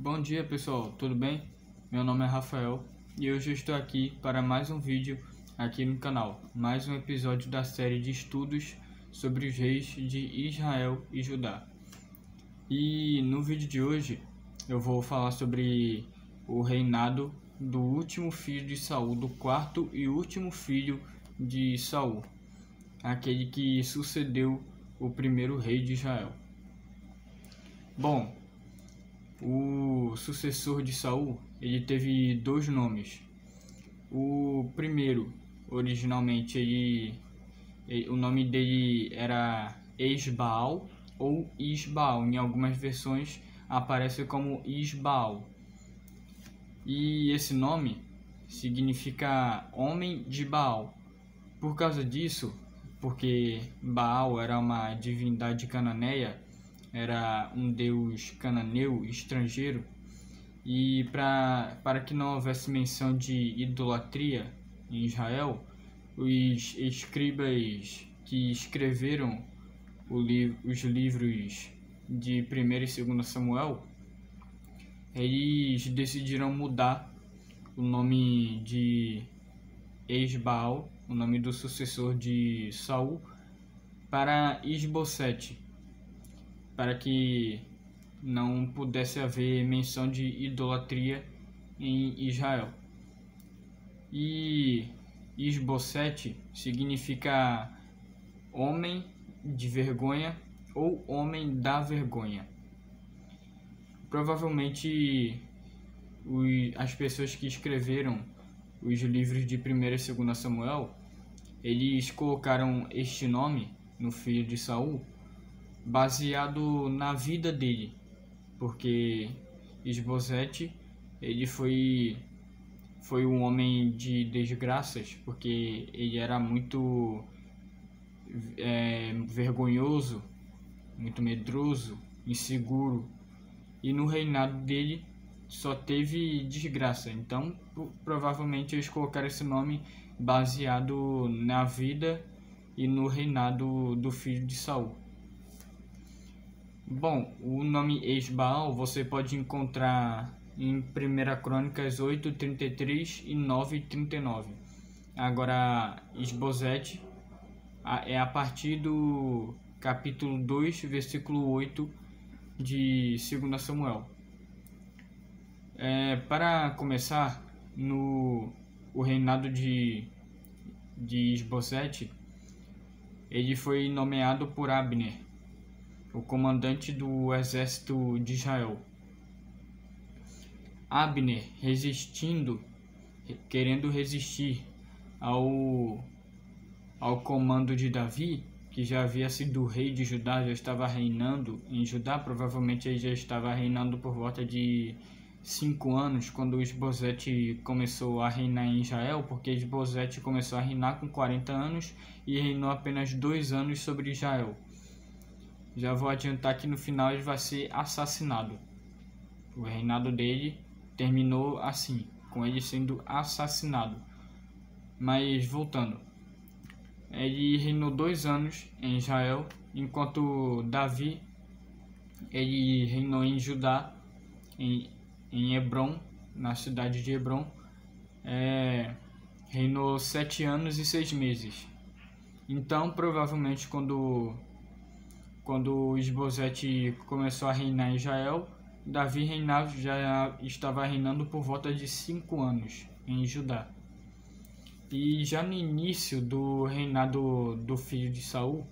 Bom dia pessoal, tudo bem? Meu nome é Rafael e hoje eu estou aqui para mais um vídeo aqui no canal, mais um episódio da série de estudos sobre os reis de Israel e Judá. E no vídeo de hoje eu vou falar sobre o reinado do último filho de Saul, do quarto e último filho de Saul, aquele que sucedeu o primeiro rei de Israel. Bom, o sucessor de Saul, ele teve dois nomes. O primeiro, originalmente, o nome dele era Esbaal ou Isbaal. Em algumas versões aparece como Isbaal. E esse nome significa homem de Baal. Por causa disso, porque Baal era uma divindade cananeia, era um deus cananeu estrangeiro, e para que não houvesse menção de idolatria em Israel, os escribas que escreveram os livros de 1º e 2º Samuel, eles decidiram mudar o nome de Esbaal, o nome do sucessor de Saul, para Isbosete, para que não pudesse haver menção de idolatria em Israel. E Isbosete significa homem de vergonha ou homem da vergonha. Provavelmente as pessoas que escreveram os livros de 1º e 2º Samuel, eles colocaram este nome no filho de Saul baseado na vida dele, porque Isbosete ele foi um homem de desgraças, porque ele era muito vergonhoso, muito medroso, inseguro, e no reinado dele só teve desgraça. Então provavelmente eles colocaram esse nome baseado na vida e no reinado do filho de Saul. Bom, o nome Esbaal você pode encontrar em 1 Crônicas 8:33 e 9:39. Agora, Isbosete é a partir do capítulo 2, versículo 8 de 2 Samuel. Para começar, o reinado de Isbosete, ele foi nomeado por Abner, o comandante do exército de Israel. Abner, querendo resistir ao comando de Davi, que já havia sido rei de Judá, já estava reinando em Judá, provavelmente ele já estava reinando por volta de 5 anos, quando Isbosete começou a reinar em Israel, porque Isbosete começou a reinar com 40 anos e reinou apenas 2 anos sobre Israel. Já vou adiantar que no final ele vai ser assassinado. O reinado dele terminou assim, com ele sendo assassinado. Mas voltando, ele reinou 2 anos em Israel, enquanto Davi ele reinou em Judá, em Hebron, na cidade de Hebron, reinou 7 anos e 6 meses. Então provavelmente quando Isbosete começou a reinar em Israel, Davi já estava reinando por volta de 5 anos em Judá. E já no início do reinado do filho de Saul,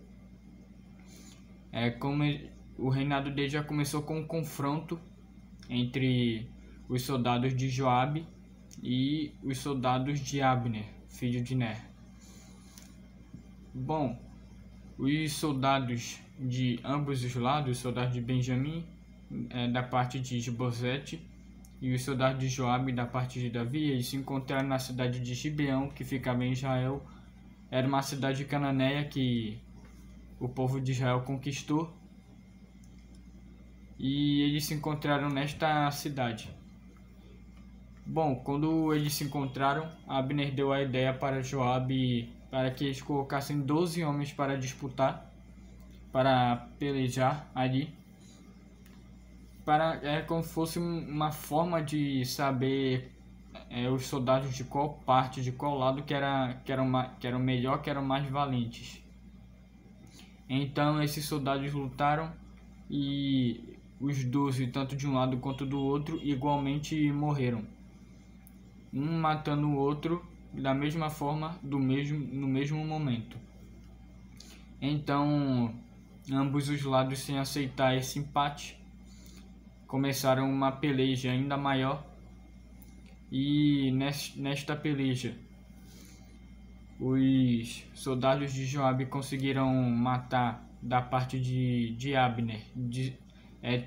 o reinado dele já começou com um confronto entre os soldados de Joabe e os soldados de Abner, filho de Ner. Bom, os soldados de ambos os lados, os soldados de Benjamim, da parte de Isbosete, e os soldados de Joabe, da parte de Davi, eles se encontraram na cidade de Gibeão, que ficava em Israel. Era uma cidade cananeia que o povo de Israel conquistou, e eles se encontraram nesta cidade. Bom, quando eles se encontraram, Abner deu a ideia para Joabe para que eles colocassem 12 homens para disputar, para pelejar ali, é como se fosse uma forma de saber os soldados de qual parte, de qual lado que eram melhor, que eram mais valentes. Então esses soldados lutaram e os 12, tanto de um lado quanto do outro, igualmente morreram, um matando o outro da mesma forma, no mesmo momento. Então ambos os lados, sem aceitar esse empate, começaram uma peleja ainda maior. E nesta peleja, os soldados de Joabe conseguiram matar, da parte de Abner,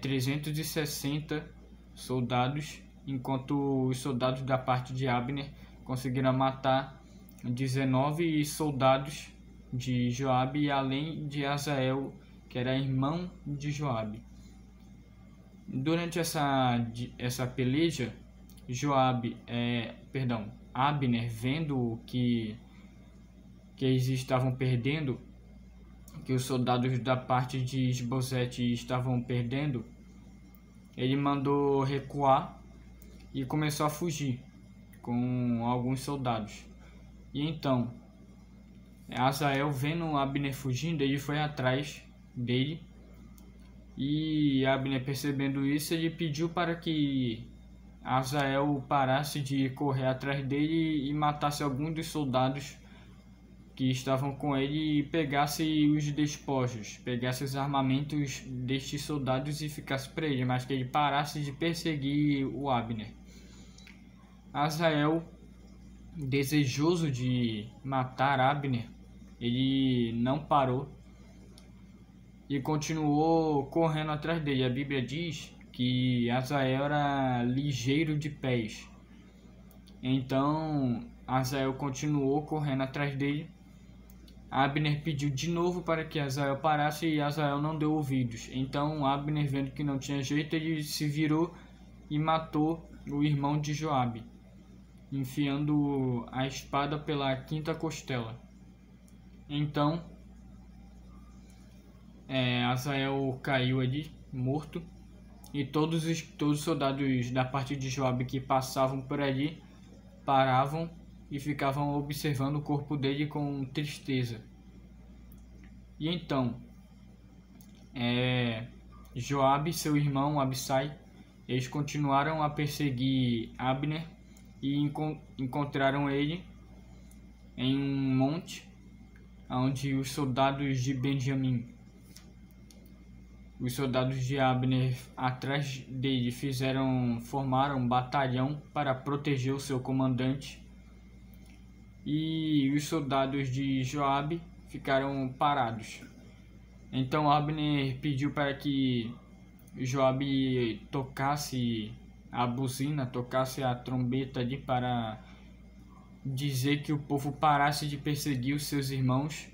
360 soldados, enquanto os soldados da parte de Abner conseguiram matar 19 soldados de Joabe, além de Azael, que era irmão de Joabe. Durante essa peleja, Abner, vendo que eles estavam perdendo, que os soldados da parte de Isbosete estavam perdendo, ele mandou recuar e começou a fugir com alguns soldados. E então, Azael, vendo Abner fugindo, ele foi atrás dele, e Abner, percebendo isso, ele pediu para que Azael parasse de correr atrás dele e matasse alguns dos soldados que estavam com ele e pegasse os despojos, pegasse os armamentos destes soldados e ficasse para ele, mas que ele parasse de perseguir o Abner. Azael, desejoso de matar Abner, ele não parou e continuou correndo atrás dele. A Bíblia diz que Azael era ligeiro de pés. Então Azael continuou correndo atrás dele. Abner pediu de novo para que Azael parasse e Azael não deu ouvidos. Então Abner, vendo que não tinha jeito, ele se virou e matou o irmão de Joabe, enfiando a espada pela quinta costela. Então Azael caiu ali, morto, e todos os soldados da parte de Joabe que passavam por ali paravam e ficavam observando o corpo dele com tristeza. E então Joabe e seu irmão Abissai, eles continuaram a perseguir Abner e encontraram ele em um monte onde os soldados de Benjamim, os soldados de Abner atrás dele, formaram um batalhão para proteger o seu comandante, e os soldados de Joabe ficaram parados. Então Abner pediu para que Joabe tocasse a buzina, tocasse a trombeta ali para dizer que o povo parasse de perseguir os seus irmãos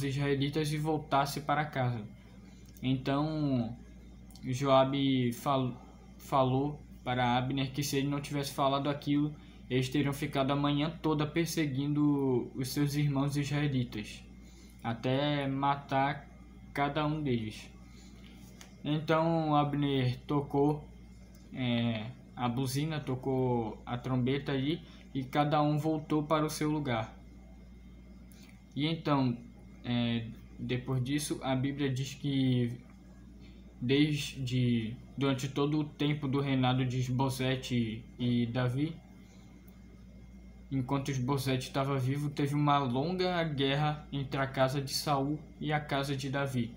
israelitas e voltasse para casa. Então Joabe falou para Abner que se ele não tivesse falado aquilo, eles teriam ficado a manhã toda perseguindo os seus irmãos israelitas, até matar cada um deles. Então Abner tocou a buzina, tocou a trombeta ali, e cada um voltou para o seu lugar. E então, depois disso, a Bíblia diz que durante todo o tempo do reinado de Isbosete e Davi, enquanto Isbosete estava vivo, teve uma longa guerra entre a casa de Saul e a casa de Davi.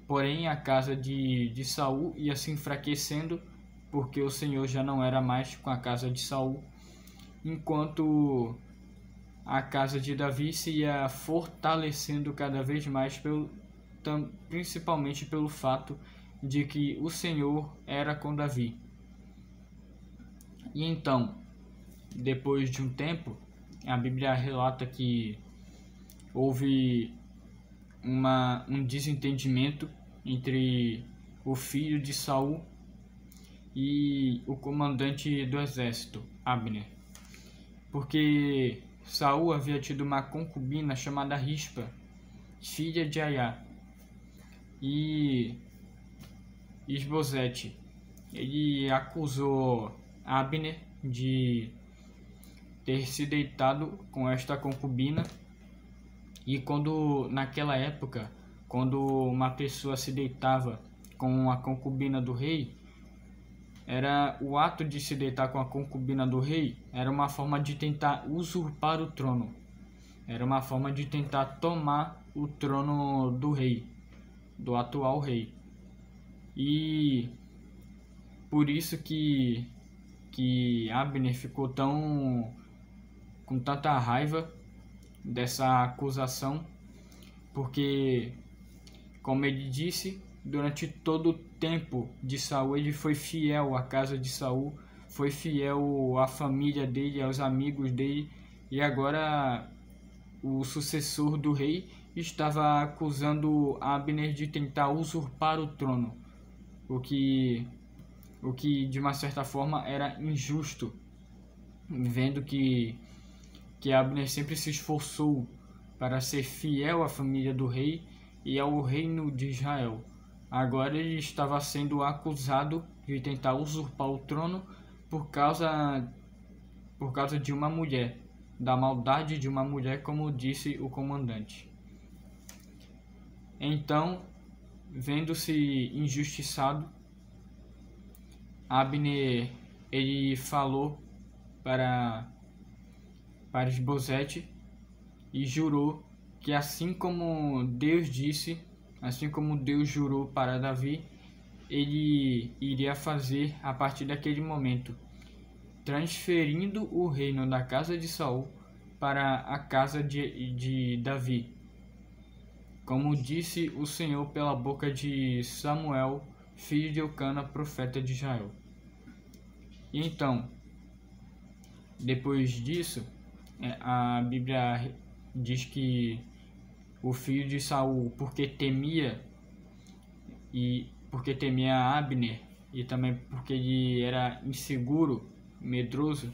Porém, a casa de Saul ia se enfraquecendo, porque o Senhor já não era mais com a casa de Saul, enquanto a casa de Davi se ia fortalecendo cada vez mais, principalmente pelo fato de que o Senhor era com Davi. E então, depois de um tempo, a Bíblia relata que houve um desentendimento entre o filho de Saul e o comandante do exército, Abner, porque Saul havia tido uma concubina chamada Rispa, filha de Aiá, e Isbosete, ele acusou Abner de ter se deitado com esta concubina, e naquela época, quando uma pessoa se deitava com a concubina do rei, era o ato de se deitar com a concubina do rei, era uma forma de tentar usurpar o trono, era uma forma de tentar tomar o trono do rei, do atual rei. E por isso que Abner ficou com tanta raiva dessa acusação, porque, como ele disse, durante todo o tempo de Saul ele foi fiel à casa de Saul, foi fiel à família dele, aos amigos dele, e agora o sucessor do rei estava acusando Abner de tentar usurpar o trono, o que de uma certa forma era injusto, vendo que Abner sempre se esforçou para ser fiel à família do rei e ao reino de Israel. Agora ele estava sendo acusado de tentar usurpar o trono por causa de uma mulher, da maldade de uma mulher, como disse o comandante. Então, vendo-se injustiçado, Abner ele falou para Isbosete e jurou que, assim como Deus disse, assim como Deus jurou para Davi, ele iria fazer a partir daquele momento, transferindo o reino da casa de Saul para a casa de Davi, como disse o Senhor pela boca de Samuel, filho de Eucana, profeta de Israel. E então, depois disso, a Bíblia diz que o filho de Saul, porque temia Abner, e também porque ele era inseguro, medroso,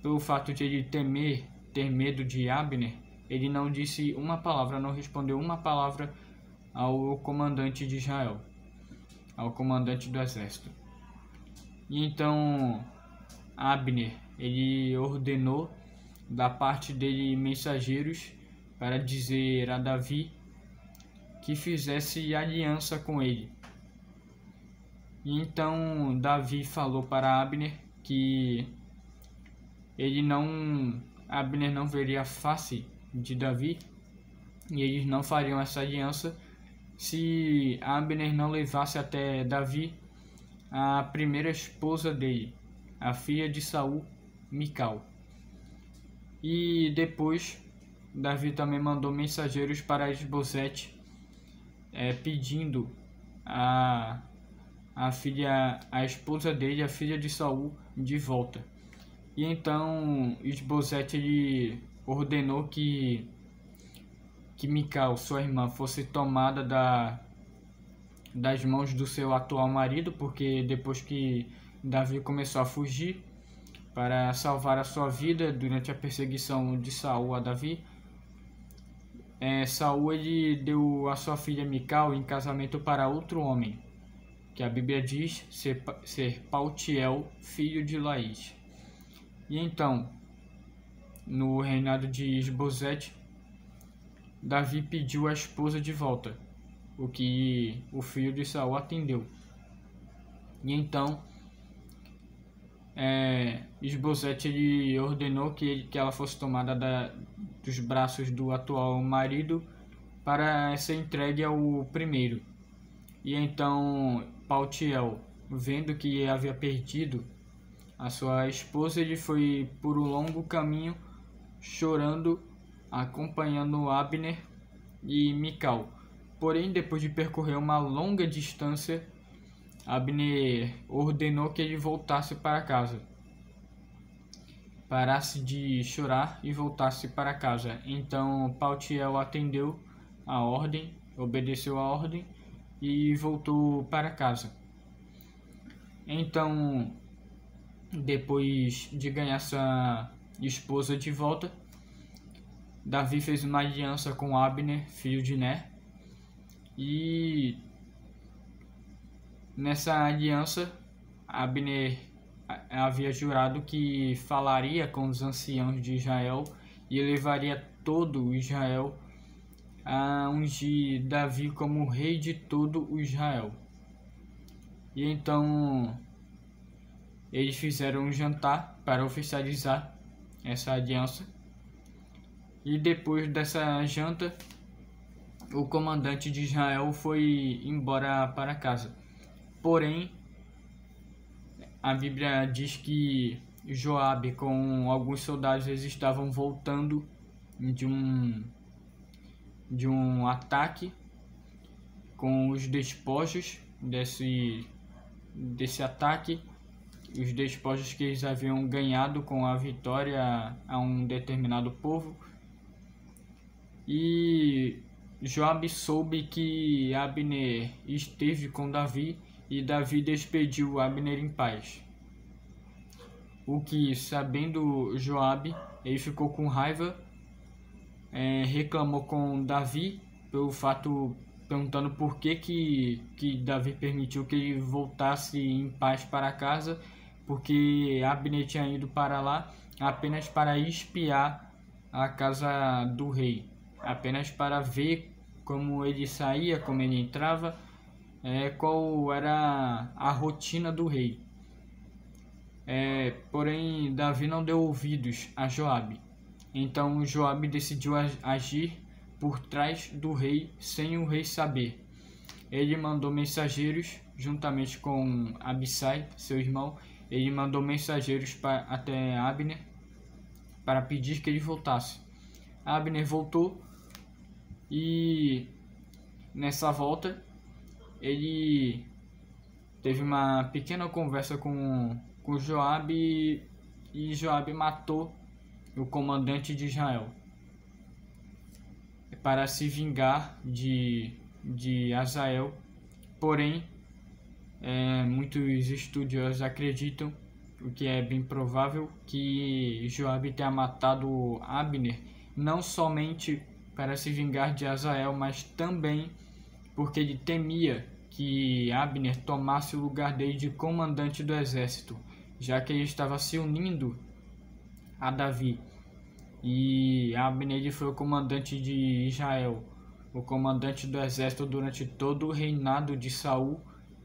pelo fato de ele ter medo de Abner, ele não disse uma palavra, não respondeu uma palavra ao comandante de Israel, ao comandante do exército. E então Abner, ele ordenou da parte dele mensageiros para dizer a Davi que fizesse aliança com ele. E então Davi falou para Abner que Abner não veria a face de Davi, e eles não fariam essa aliança se Abner não levasse até Davi a primeira esposa dele, a filha de Saul, Mical. E depois Davi também mandou mensageiros para Isbosete, pedindo a esposa dele, a filha de Saul, de volta. E então Isbosete ele ordenou que Mical, sua irmã, fosse tomada das mãos do seu atual marido, porque depois que Davi começou a fugir para salvar a sua vida durante a perseguição de Saul a Davi, Saul ele deu a sua filha Mical em casamento para outro homem, que a Bíblia diz ser Paltiel, filho de Laís. E então, no reinado de Isbosete, Davi pediu a esposa de volta, o que o filho de Saul atendeu. E então Isbosete ele ordenou que ela fosse tomada dos braços do atual marido para ser entregue ao primeiro. E então Paltiel, vendo que havia perdido a sua esposa, ele foi por um longo caminho chorando, acompanhando Abner e Mical. Porém, depois de percorrer uma longa distância, Abner ordenou que ele voltasse para casa, parasse de chorar e voltasse para casa. Então Paltiel atendeu a ordem, obedeceu a ordem e voltou para casa. Então, depois de ganhar sua esposa de volta, Davi fez uma aliança com Abner, filho de Ner, e nessa aliança, Abner havia jurado que falaria com os anciãos de Israel e levaria todo o Israel a ungir Davi como rei de todo o Israel. E então eles fizeram um jantar para oficializar essa aliança. E depois dessa janta, o comandante de Israel foi embora para casa. Porém, a Bíblia diz que Joabe com alguns soldados eles estavam voltando de um ataque com os despojos desse ataque, os despojos que eles haviam ganhado com a vitória a um determinado povo. E Joabe soube que Abner esteve com Davi e Davi despediu Abner em paz. O que, sabendo Joabe, ele ficou com raiva, reclamou com Davi pelo fato, perguntando por que Davi permitiu que ele voltasse em paz para casa, porque Abner tinha ido para lá apenas para espiar a casa do rei, apenas para ver como ele saía, como ele entrava, qual era a rotina do rei. Porém, Davi não deu ouvidos a Joabe. Então Joabe decidiu agir por trás do rei sem o rei saber. Ele mandou mensageiros, juntamente com Abissai, seu irmão, ele mandou mensageiros até Abner para pedir que ele voltasse. Abner voltou e nessa volta ele teve uma pequena conversa com Joabe e Joabe matou o comandante de Israel para se vingar de Azael. Porém, muitos estudiosos acreditam, o que é bem provável, que Joabe tenha matado Abner não somente para se vingar de Azael, mas também porque ele temia que Abner tomasse o lugar dele de comandante do exército, já que ele estava se unindo a Davi. E Abner foi o comandante de Israel, o comandante do exército durante todo o reinado de Saul,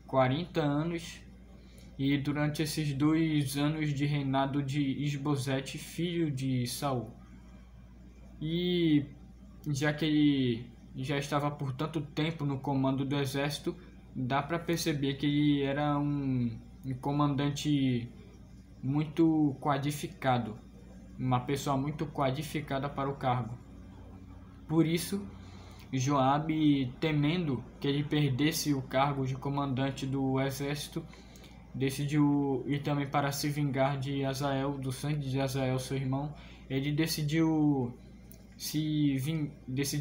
40 anos, e durante esses 2 anos de reinado de Isbosete, filho de Saul. E já que ele já estava por tanto tempo no comando do exército, dá para perceber que ele era um comandante muito qualificado, uma pessoa muito qualificada para o cargo. Por isso, Joabe, temendo que ele perdesse o cargo de comandante do exército, decidiu ir também para se vingar de Azael, do sangue de Azael, seu irmão. Ele decidiu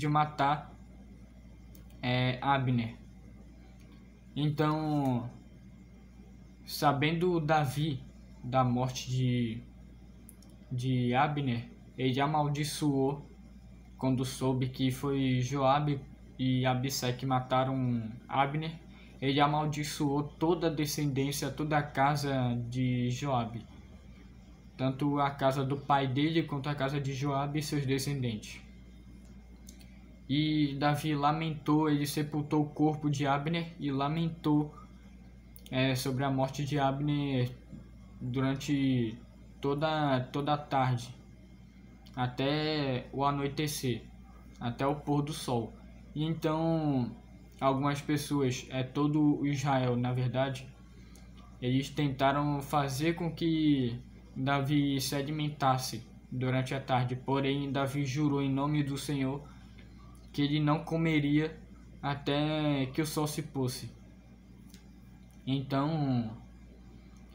matar Abner. Então, sabendo Davi da morte de Abner, ele amaldiçoou quando soube que foi Joabe e Abissai que mataram Abner. Ele amaldiçoou toda a descendência, toda a casa de Joabe, tanto a casa do pai dele quanto a casa de Joabe e seus descendentes. E Davi lamentou, ele sepultou o corpo de Abner e lamentou sobre a morte de Abner durante toda a tarde, até o anoitecer, até o pôr do sol. E então algumas pessoas, todo o Israel, na verdade, eles tentaram fazer com que Davi se alimentasse durante a tarde, porém Davi jurou em nome do Senhor que ele não comeria até que o sol se fosse. Então,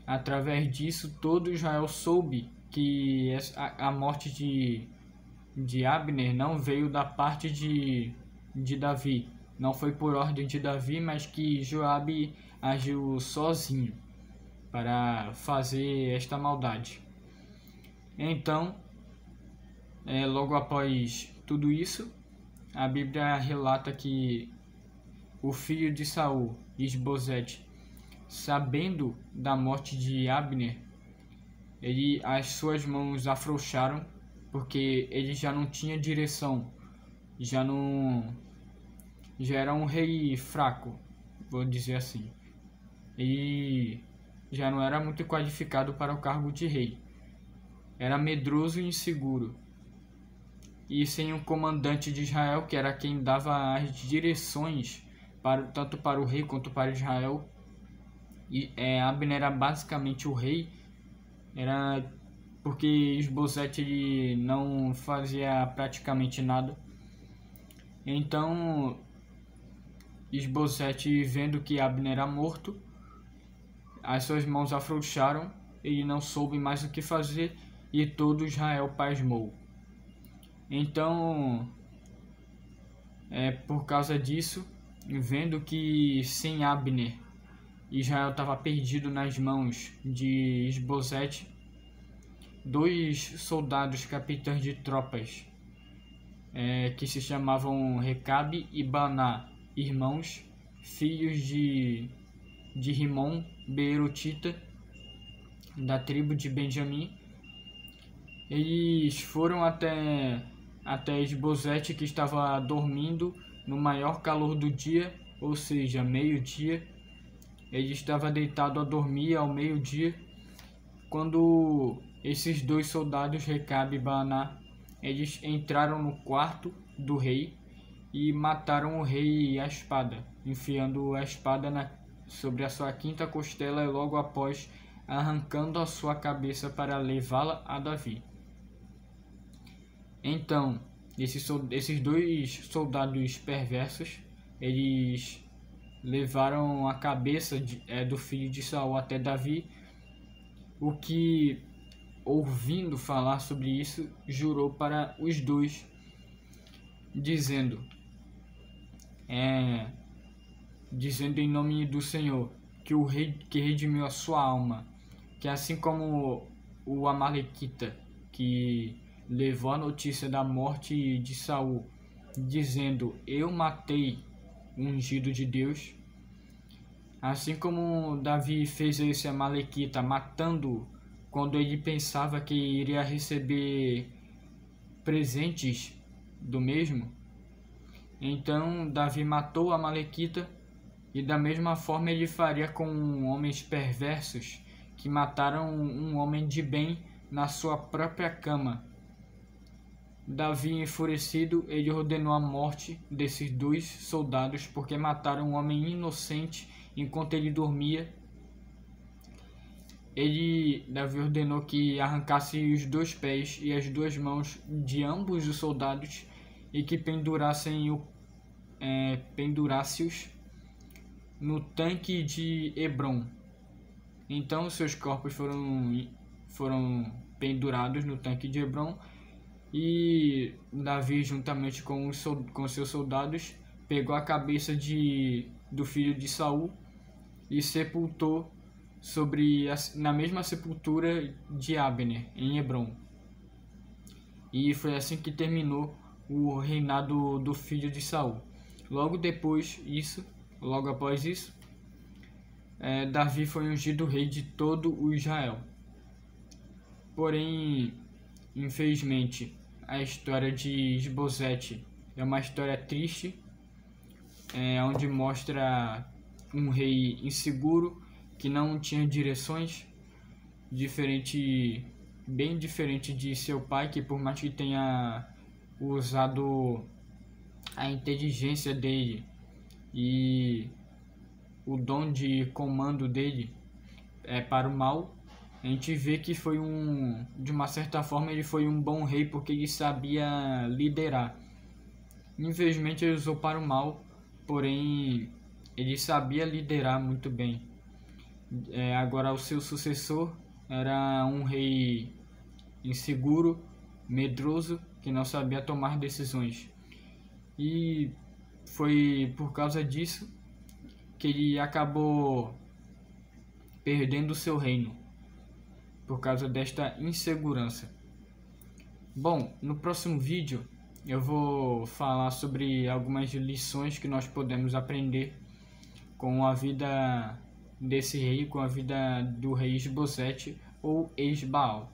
através disso, todo Israel soube que a morte de Abner não veio da parte de Davi, não foi por ordem de Davi, mas que Joabe agiu sozinho para fazer esta maldade. Então, logo após tudo isso, a Bíblia relata que o filho de Saul, Isbosete, sabendo da morte de Abner, as suas mãos afrouxaram, porque ele já não tinha direção, já era um rei fraco, vou dizer assim. E já não era muito qualificado para o cargo de rei. Era medroso e inseguro. E sem um comandante de Israel, que era quem dava as direções tanto para o rei quanto para Israel. E Abner era basicamente o rei, era porque Isbosete ele não fazia praticamente nada. Então Isbosete, vendo que Abner era morto, as suas mãos afrouxaram, ele não soube mais o que fazer e todo Israel pasmou. Então, por causa disso, vendo que sem Abner Israel estava perdido nas mãos de Isbosete, 2 soldados capitães de tropas que se chamavam Recabe e Baná, irmãos, filhos de Rimon Beerotita, da tribo de Benjamim, eles foram até Isbosete, que estava dormindo no maior calor do dia, ou seja, meio-dia. Ele estava deitado a dormir ao meio-dia, quando esses 2 soldados, Recabe e Baná, eles entraram no quarto do rei e mataram o rei à espada, enfiando a espada sobre a sua 5ª costela e logo após arrancando a sua cabeça para levá-la a Davi. Então, esses 2 soldados perversos, eles levaram a cabeça do filho de Saul até Davi, o que, ouvindo falar sobre isso, jurou para os 2, dizendo em nome do Senhor, que o rei que redimiu a sua alma, que assim como o Amalequita, que levou a notícia da morte de Saul, dizendo: eu matei o ungido de Deus, assim como Davi fez esse Amalequita, matando quando ele pensava que iria receber presentes do mesmo. Então Davi matou o Amalequita, e da mesma forma ele faria com homens perversos que mataram um homem de bem na sua própria cama. Davi, enfurecido, ele ordenou a morte desses 2 soldados porque mataram um homem inocente enquanto ele dormia. Davi ordenou que arrancasse os 2 pés e as 2 mãos de ambos os soldados e que pendurasse-os no tanque de Hebrom. Então seus corpos foram pendurados no tanque de Hebrom, e Davi, juntamente com seus soldados, pegou a cabeça do filho de Saul e sepultou na mesma sepultura de Abner, em Hebrom. E foi assim que terminou o reinado do filho de Saul. Logo após isso, Davi foi ungido rei de todo o Israel. Porém, infelizmente, a história de Isbosete é uma história triste, onde mostra um rei inseguro que não tinha direções, bem diferente de seu pai, que por mais que tenha usado a inteligência dele e o dom de comando dele para o mal, a gente vê que de uma certa forma ele foi um bom rei porque ele sabia liderar. Infelizmente ele usou para o mal, porém ele sabia liderar muito bem. Agora o seu sucessor era um rei inseguro, medroso, que não sabia tomar decisões. E foi por causa disso que ele acabou perdendo o seu reino, por causa desta insegurança. Bom, no próximo vídeo eu vou falar sobre algumas lições que nós podemos aprender com a vida desse rei, com a vida do rei Esbozete ou Esbaal.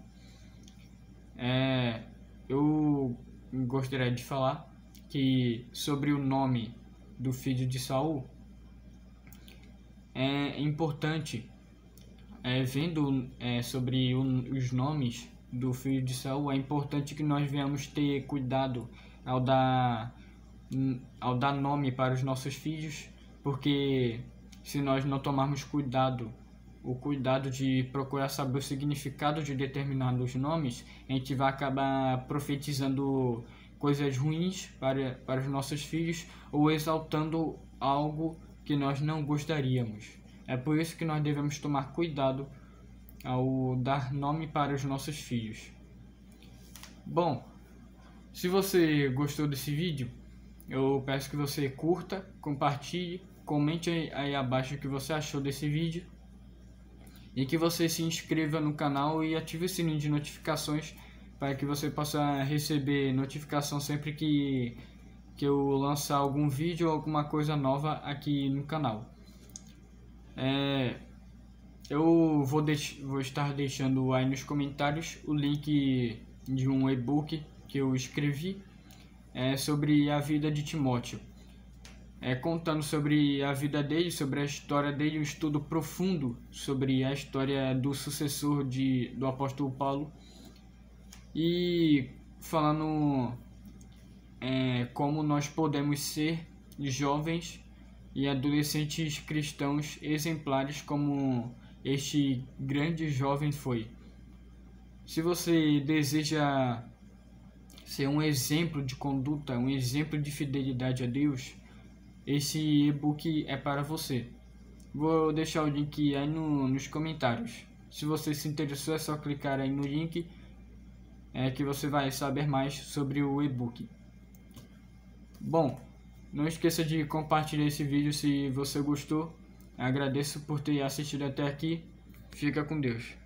Eu gostaria de falar que sobre o nome do filho de Saul, é importante, vendo sobre os nomes do filho de Saul, é importante que nós venhamos ter cuidado ao dar nome para os nossos filhos, porque se nós não tomarmos o cuidado de procurar saber o significado de determinados nomes, a gente vai acabar profetizando coisas ruins para os nossos filhos ou exaltando algo que nós não gostaríamos. É por isso que nós devemos tomar cuidado ao dar nome para os nossos filhos. Bom, se você gostou desse vídeo, eu peço que você curta, compartilhe, comente aí abaixo o que você achou desse vídeo e que você se inscreva no canal e ative o sininho de notificações para que você possa receber notificação sempre que eu lançar algum vídeo ou alguma coisa nova aqui no canal. Eu vou estar deixando aí nos comentários o link de um e-book que eu escrevi sobre a vida de Timóteo, contando sobre a vida dele, sobre a história dele, um estudo profundo sobre a história do sucessor do apóstolo Paulo, e falando como nós podemos ser jovens e adolescentes cristãos exemplares como este grande jovem foi. Se você deseja ser um exemplo de conduta, um exemplo de fidelidade a Deus, esse e-book é para você. Vou deixar o link aí nos comentários. Se você se interessou, é só clicar aí no link que você vai saber mais sobre o e-book. Bom, não esqueça de compartilhar esse vídeo se você gostou. Agradeço por ter assistido até aqui. Fica com Deus.